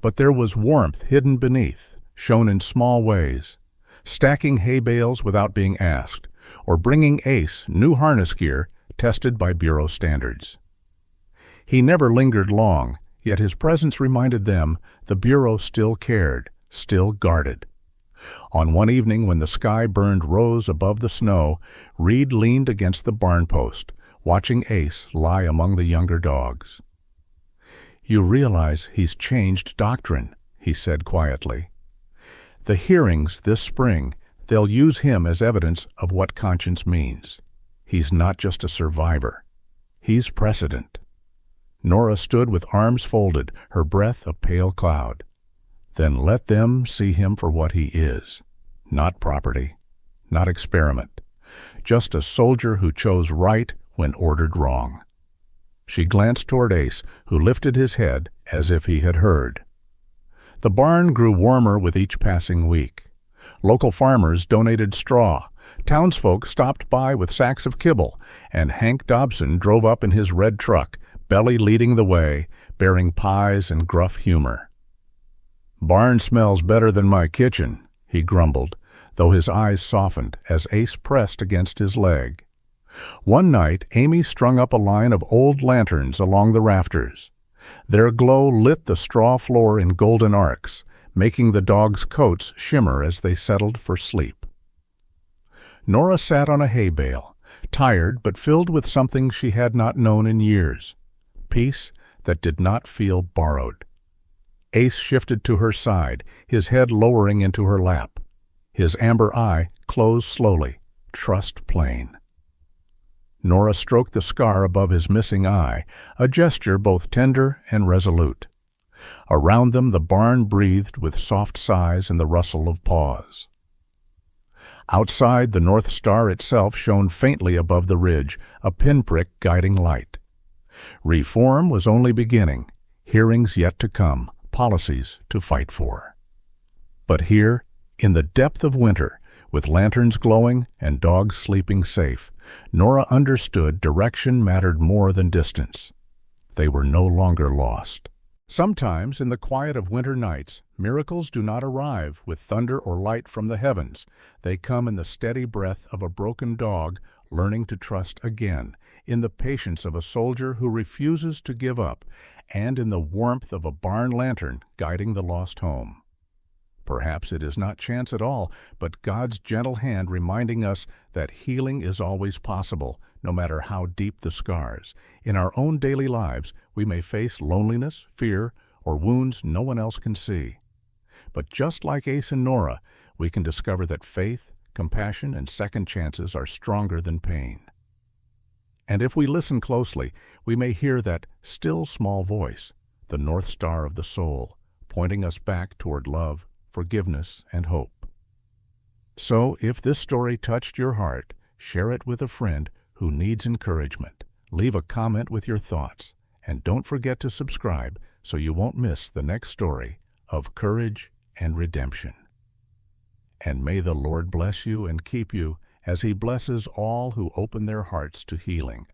But there was warmth hidden beneath, shown in small ways. Stacking hay bales without being asked, or bringing Ace new harness gear tested by Bureau standards. He never lingered long, yet his presence reminded them the Bureau still cared, still guarded. On one evening when the sky burned rose above the snow, Reed leaned against the barn post, watching Ace lie among the younger dogs. "You realize he's changed doctrine," he said quietly. "The hearings this spring, they'll use him as evidence of what conscience means. He's not just a survivor. He's precedent." Nora stood with arms folded, her breath a pale cloud. "Then let them see him for what he is. Not property, not experiment. Just a soldier who chose right when ordered wrong." She glanced toward Ace, who lifted his head as if he had heard. The barn grew warmer with each passing week. Local farmers donated straw. Townsfolk stopped by with sacks of kibble, and Hank Dobson drove up in his red truck, Belly leading the way, bearing pies and gruff humor. "Barn smells better than my kitchen," he grumbled, though his eyes softened as Ace pressed against his leg. One night, Amy strung up a line of old lanterns along the rafters. Their glow lit the straw floor in golden arcs, making the dogs' coats shimmer as they settled for sleep. Nora sat on a hay bale, tired but filled with something she had not known in years, peace that did not feel borrowed. Ace shifted to her side, his head lowering into her lap. His amber eye closed slowly, trust plain. Nora stroked the scar above his missing eye, a gesture both tender and resolute. Around them the barn breathed with soft sighs and the rustle of paws. Outside, the North Star itself shone faintly above the ridge, a pinprick guiding light. Reform was only beginning, hearings yet to come, policies to fight for. But here, in the depth of winter, with lanterns glowing and dogs sleeping safe, Nora understood direction mattered more than distance. They were no longer lost. Sometimes, in the quiet of winter nights, miracles do not arrive with thunder or light from the heavens. They come in the steady breath of a broken dog learning to trust again, in the patience of a soldier who refuses to give up, and in the warmth of a barn lantern guiding the lost home. Perhaps it is not chance at all, but God's gentle hand reminding us that healing is always possible, no matter how deep the scars. In our own daily lives, we may face loneliness, fear, or wounds no one else can see. But just like Ace and Nora, we can discover that faith, compassion, and second chances are stronger than pain. And if we listen closely, we may hear that still small voice, the North Star of the soul, pointing us back toward love, forgiveness, and hope. So, if this story touched your heart, share it with a friend who needs encouragement. Leave a comment with your thoughts, and don't forget to subscribe so you won't miss the next story of courage and redemption. And may the Lord bless you and keep you as He blesses all who open their hearts to healing.